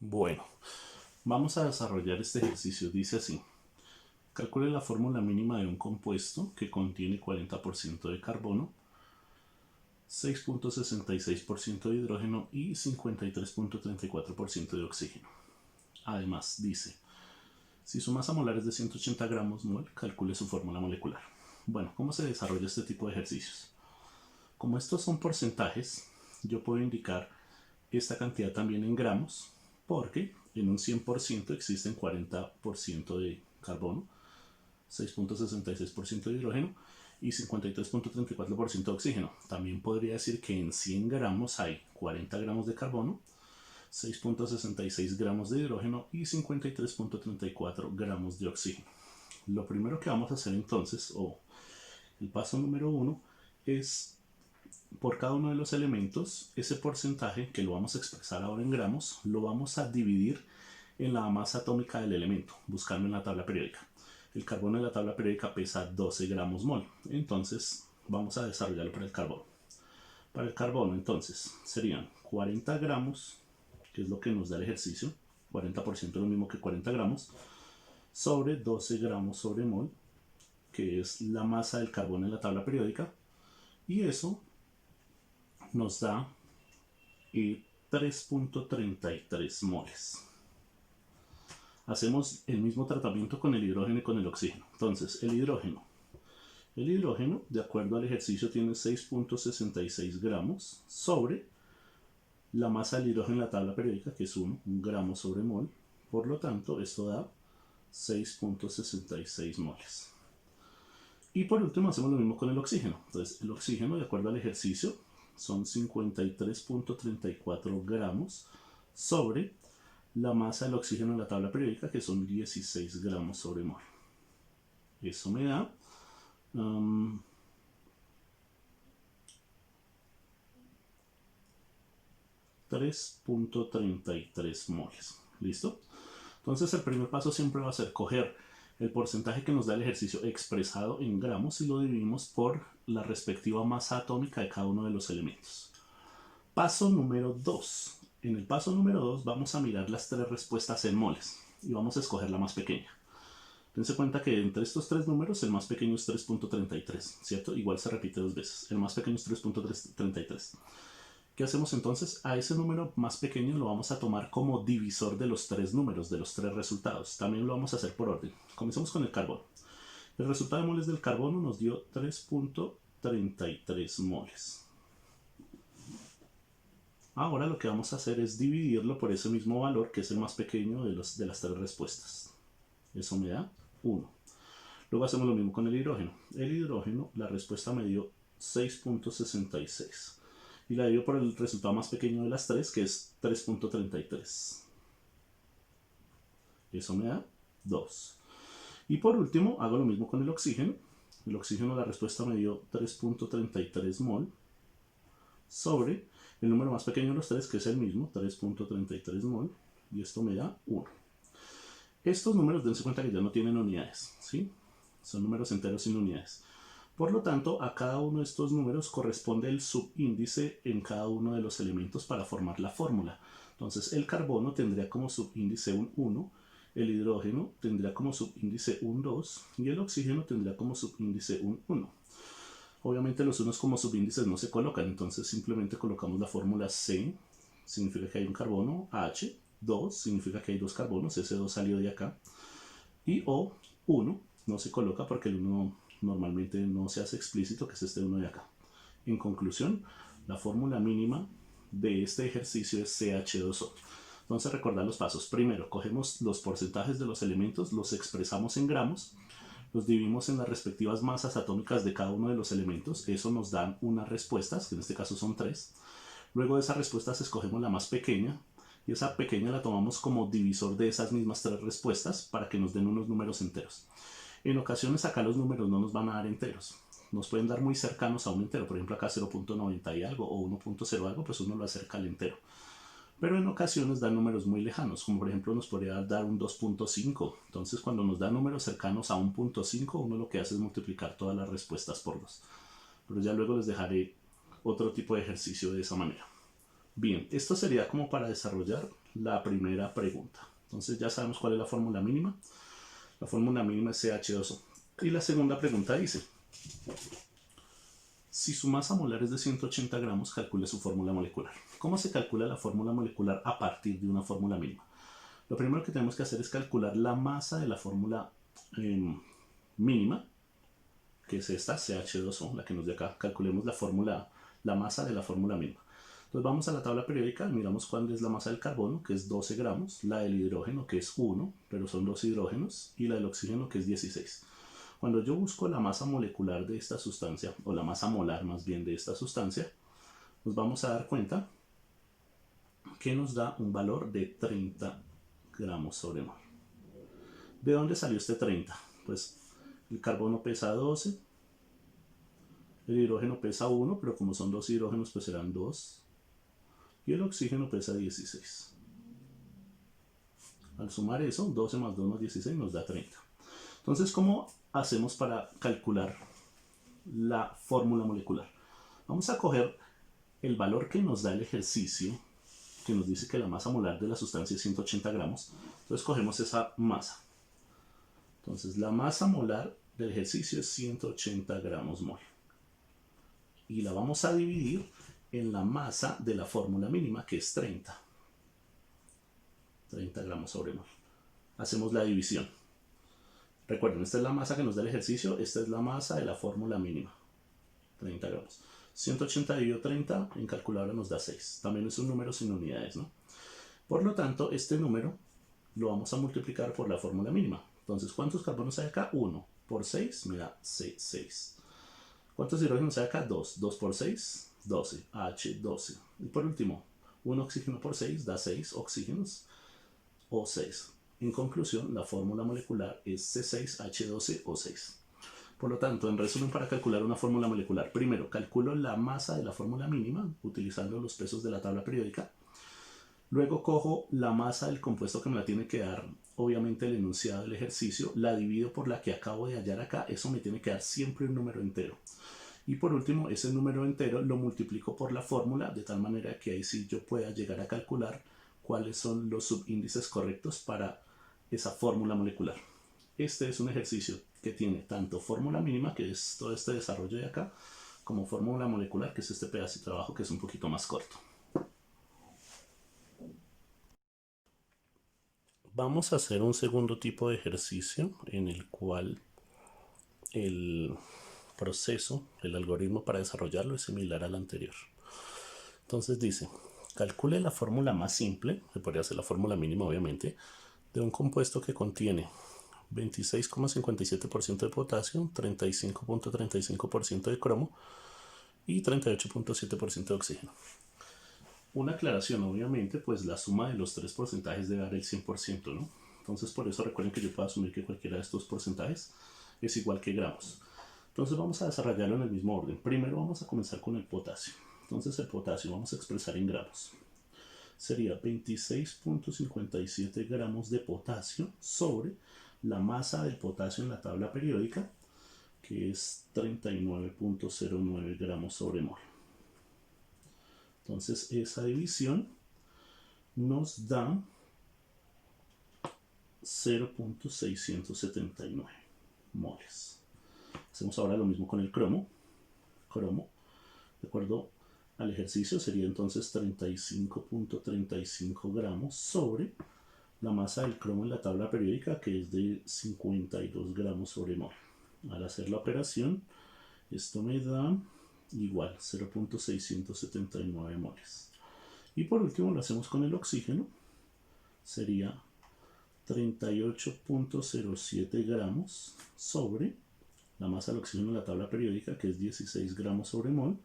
Bueno, vamos a desarrollar este ejercicio. Dice así: calcule la fórmula mínima de un compuesto que contiene 40% de carbono, 6.66% de hidrógeno y 53.34% de oxígeno. Además, dice, si su masa molar es de 180 gramos mol, calcule su fórmula molecular. Bueno, ¿cómo se desarrolla este tipo de ejercicios? Como estos son porcentajes, yo puedo indicar esta cantidad también en gramos, porque en un 100% existen 40% de carbono, 6.66% de hidrógeno y 53.34% de oxígeno. También podría decir que en 100 gramos hay 40 gramos de carbono, 6.66 gramos de hidrógeno y 53.34 gramos de oxígeno. Lo primero que vamos a hacer entonces, o el paso número 1, es por cada uno de los elementos, ese porcentaje que lo vamos a expresar ahora en gramos, lo vamos a dividir en la masa atómica del elemento, buscando en la tabla periódica. El carbono en la tabla periódica pesa 12 gramos mol, entonces vamos a desarrollarlo para el carbono. Para el carbono, entonces, serían 40 gramos, que es lo que nos da el ejercicio, 40% es lo mismo que 40 gramos, sobre 12 gramos sobre mol, que es la masa del carbono en la tabla periódica, y eso nos da 3.33 moles. Hacemos el mismo tratamiento con el hidrógeno y con el oxígeno. Entonces, el hidrógeno, de acuerdo al ejercicio, tiene 6.66 gramos sobre la masa del hidrógeno en la tabla periódica, que es 1 gramo sobre mol. Por lo tanto, esto da 6.66 moles. Y por último, hacemos lo mismo con el oxígeno. Entonces, el oxígeno, de acuerdo al ejercicio, son 53.34 gramos sobre la masa del oxígeno en la tabla periódica, que son 16 gramos sobre mol. Eso me da 3.33 moles. ¿Listo? Entonces el primer paso siempre va a ser coger el porcentaje que nos da el ejercicio expresado en gramos y lo dividimos por la respectiva masa atómica de cada uno de los elementos. Paso número 2. En el paso número 2 vamos a mirar las tres respuestas en moles y vamos a escoger la más pequeña. Dense cuenta que entre estos tres números el más pequeño es 3.33, ¿cierto? Igual se repite dos veces. El más pequeño es 3.33. ¿Qué hacemos entonces? A ese número más pequeño lo vamos a tomar como divisor de los tres números, de los tres resultados. También lo vamos a hacer por orden. Comencemos con el carbono. El resultado de moles del carbono nos dio 3.33 moles. Ahora lo que vamos a hacer es dividirlo por ese mismo valor, que es el más pequeño de las tres respuestas. Eso me da 1. Luego hacemos lo mismo con el hidrógeno. El hidrógeno, la respuesta me dio 6.66. Y la divido por el resultado más pequeño de las tres, que es 3.33. Eso me da 2. Y por último, hago lo mismo con el oxígeno. El oxígeno, la respuesta me dio 3.33 mol sobre el número más pequeño de los tres, que es el mismo, 3.33 mol, y esto me da 1. Estos números, dense cuenta que ya no tienen unidades, ¿sí? Son números enteros sin unidades. Por lo tanto, a cada uno de estos números corresponde el subíndice en cada uno de los elementos para formar la fórmula. Entonces, el carbono tendría como subíndice un 1, el hidrógeno tendría como subíndice un 2 y el oxígeno tendría como subíndice un 1. Obviamente los unos como subíndices no se colocan, entonces simplemente colocamos la fórmula C, significa que hay un carbono, H, 2, significa que hay dos carbonos, ese 2 salió de acá, y O, 1, no se coloca porque el 1 normalmente no se hace explícito, que es este 1 de acá. En conclusión, la fórmula mínima de este ejercicio es CH2O. Entonces recordad los pasos. Primero, cogemos los porcentajes de los elementos, los expresamos en gramos, los dividimos en las respectivas masas atómicas de cada uno de los elementos. Eso nos dan unas respuestas, que en este caso son 3. Luego de esas respuestas escogemos la más pequeña, y esa pequeña la tomamos como divisor de esas mismas 3 respuestas para que nos den unos números enteros. En ocasiones acá los números no nos van a dar enteros. Nos pueden dar muy cercanos a un entero. Por ejemplo, acá 0.90 y algo o 1.0 algo, pues uno lo acerca al entero. Pero en ocasiones dan números muy lejanos, como por ejemplo nos podría dar un 2.5. Entonces cuando nos da números cercanos a 1.5, uno lo que hace es multiplicar todas las respuestas por 2. Pero ya luego les dejaré otro tipo de ejercicio de esa manera. Bien, esto sería como para desarrollar la primera pregunta. Entonces ya sabemos cuál es la fórmula mínima. La fórmula mínima es CH2O. Y la segunda pregunta dice, si su masa molar es de 180 gramos, calcule su fórmula molecular. ¿Cómo se calcula la fórmula molecular a partir de una fórmula mínima? Lo primero que tenemos que hacer es calcular la masa de la fórmula mínima, que es esta, CH2O, la que nos da acá. Calculemos la masa de la fórmula mínima. Entonces vamos a la tabla periódica, miramos cuál es la masa del carbono, que es 12 gramos, la del hidrógeno, que es 1, pero son 2 hidrógenos, y la del oxígeno, que es 16. Cuando yo busco la masa molecular de esta sustancia, o la masa molar más bien de esta sustancia, nos vamos a dar cuenta que nos da un valor de 30 gramos sobre mol. ¿De dónde salió este 30? Pues el carbono pesa 12, el hidrógeno pesa 1, pero como son 2 hidrógenos pues serán 2, y el oxígeno pesa 16. Al sumar eso, 12 más 2 más 16 nos da 30. Entonces, ¿cómo hacemos para calcular la fórmula molecular? Vamos a coger el valor que nos da el ejercicio, que nos dice que la masa molar de la sustancia es 180 gramos. Entonces cogemos esa masa. Entonces la masa molar del ejercicio es 180 gramos mol. Y la vamos a dividir en la masa de la fórmula mínima, que es 30. 30 gramos sobre mol. Hacemos la división. Recuerden, esta es la masa que nos da el ejercicio, esta es la masa de la fórmula mínima, 30 gramos. 180 dividido 30 en calculadora nos da 6. También es un número sin unidades, ¿no? Por lo tanto, este número lo vamos a multiplicar por la fórmula mínima. Entonces, ¿cuántos carbonos hay acá? 1 por 6 me da 6. ¿Cuántos hidrógenos hay acá? 2. 2 por 6, 12. H12. Y por último, 1 oxígeno por 6 da 6 oxígenos, O6. En conclusión, la fórmula molecular es C6H12O6. Por lo tanto, en resumen, para calcular una fórmula molecular, primero calculo la masa de la fórmula mínima utilizando los pesos de la tabla periódica. Luego cojo la masa del compuesto que me la tiene que dar, obviamente el enunciado del ejercicio, la divido por la que acabo de hallar acá, eso me tiene que dar siempre un número entero. Y por último, ese número entero lo multiplico por la fórmula, de tal manera que ahí sí yo pueda llegar a calcular cuáles son los subíndices correctos para esa fórmula molecular. Este es un ejercicio que tiene tanto fórmula mínima, que es todo este desarrollo de acá, como fórmula molecular, que es este pedacito de abajo, que es un poquito más corto. Vamos a hacer un segundo tipo de ejercicio en el cual el proceso, el algoritmo para desarrollarlo es similar al anterior. Entonces dice, calcule la fórmula más simple, que podría ser la fórmula mínima obviamente, de un compuesto que contiene 26,57% de potasio, 35,35% de cromo y 38,7% de oxígeno. Una aclaración, obviamente, pues la suma de los tres porcentajes debe dar el 100%, ¿no? Entonces por eso recuerden que yo puedo asumir que cualquiera de estos porcentajes es igual que gramos. Entonces vamos a desarrollarlo en el mismo orden. Primero vamos a comenzar con el potasio. Entonces el potasio vamos a expresar en gramos. Sería 26,57 gramos de potasio sobre la masa del potasio en la tabla periódica, que es 39,09 gramos sobre mol. Entonces esa división nos da 0,679 moles. Hacemos ahora lo mismo con el cromo. De acuerdo al ejercicio sería entonces 35,35 gramos sobre la masa del cromo en la tabla periódica, que es de 52 gramos sobre mol. Al hacer la operación, esto me da igual 0,679 moles. Y por último lo hacemos con el oxígeno. Sería 38,07 gramos sobre la masa del oxígeno en la tabla periódica, que es 16 gramos sobre mol.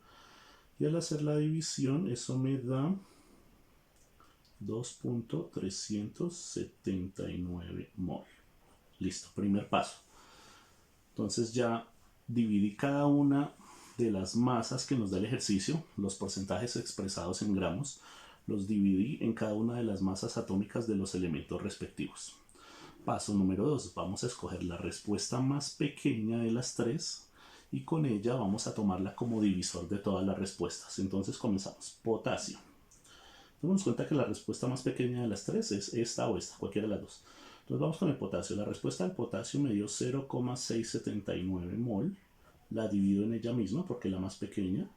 Y al hacer la división, eso me da 2,379 mol. Listo, primer paso. Entonces ya dividí cada una de las masas que nos da el ejercicio, los porcentajes expresados en gramos, los dividí en cada una de las masas atómicas de los elementos respectivos. Paso número 2, vamos a escoger la respuesta más pequeña de las tres y con ella vamos a tomarla como divisor de todas las respuestas. Entonces comenzamos. Potasio. Demos cuenta que la respuesta más pequeña de las tres es esta o esta, cualquiera de las dos. Entonces vamos con el potasio. La respuesta del potasio me dio 0,679 mol. La divido en ella misma porque es la más pequeña.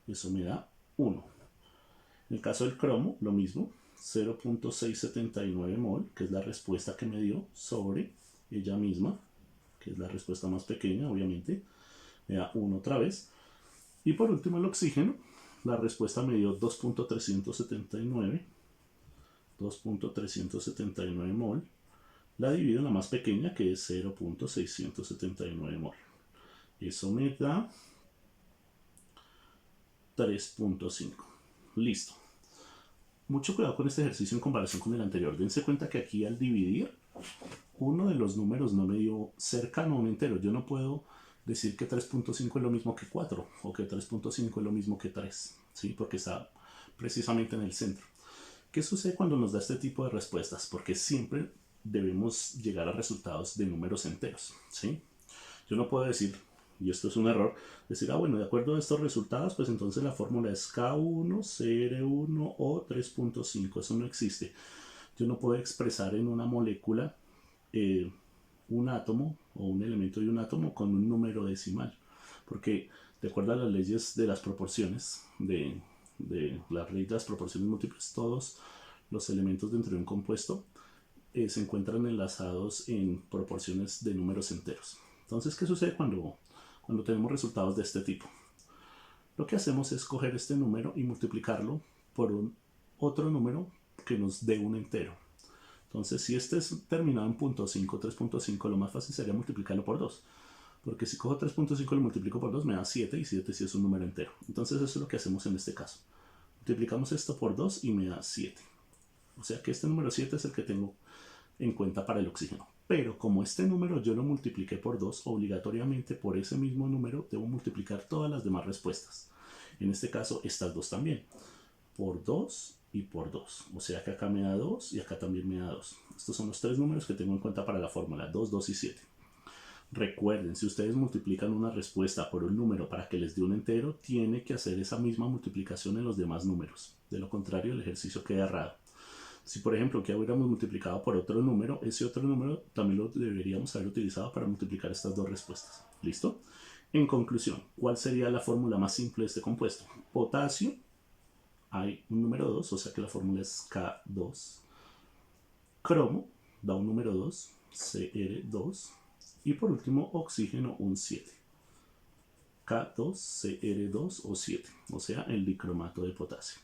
Eso me da 1. En el caso del cromo, lo mismo. 0,679 mol, que es la respuesta que me dio, sobre ella misma, que es la respuesta más pequeña, obviamente. Me da 1 otra vez. Y por último el oxígeno. La respuesta me dio 2.379 mol. La divido en la más pequeña, que es 0.679 mol. Eso me da 3.5. Listo. Mucho cuidado con este ejercicio en comparación con el anterior. Dense cuenta que aquí al dividir, uno de los números no me dio cercano a un entero. Yo no puedo decir que 3.5 es lo mismo que 4 o que 3.5 es lo mismo que 3, ¿sí? Porque está precisamente en el centro. ¿Qué sucede cuando nos da este tipo de respuestas? Porque siempre debemos llegar a resultados de números enteros, ¿sí? Yo no puedo decir, y esto es un error, decir, bueno, de acuerdo a estos resultados, pues entonces la fórmula es K1, CR1 o 3.5. Eso no existe. Yo no puedo expresar en una molécula un átomo o un elemento de un átomo con un número decimal, porque de acuerdo a las leyes de las proporciones, de la ley de las proporciones múltiples, todos los elementos dentro de un compuesto se encuentran enlazados en proporciones de números enteros. Entonces, ¿qué sucede cuando tenemos resultados de este tipo? Lo que hacemos es coger este número y multiplicarlo por otro número que nos dé un entero. Entonces, si este es terminado en 0.5, 3.5, lo más fácil sería multiplicarlo por 2. Porque si cojo 3.5 y lo multiplico por 2 me da 7, y 7 sí es un número entero. Entonces eso es lo que hacemos en este caso. Multiplicamos esto por 2 y me da 7. O sea que este número 7 es el que tengo en cuenta para el oxígeno. Pero como este número yo lo multipliqué por 2, obligatoriamente por ese mismo número debo multiplicar todas las demás respuestas. En este caso estas dos también. Por 2 y por 2. O sea que acá me da 2 y acá también me da 2. Estos son los tres números que tengo en cuenta para la fórmula. 2, 2 y 7. Recuerden, si ustedes multiplican una respuesta por un número para que les dé un entero, tiene que hacer esa misma multiplicación en los demás números. De lo contrario, el ejercicio queda errado. Si por ejemplo que hubiéramos multiplicado por otro número, ese otro número también lo deberíamos haber utilizado para multiplicar estas dos respuestas. ¿Listo? En conclusión, ¿cuál sería la fórmula más simple de este compuesto? Potasio, hay un número 2, o sea que la fórmula es K2. Cromo, da un número 2, Cr2. Y por último, oxígeno, un 7. K2, Cr2 o 7, o sea, el dicromato de potasio.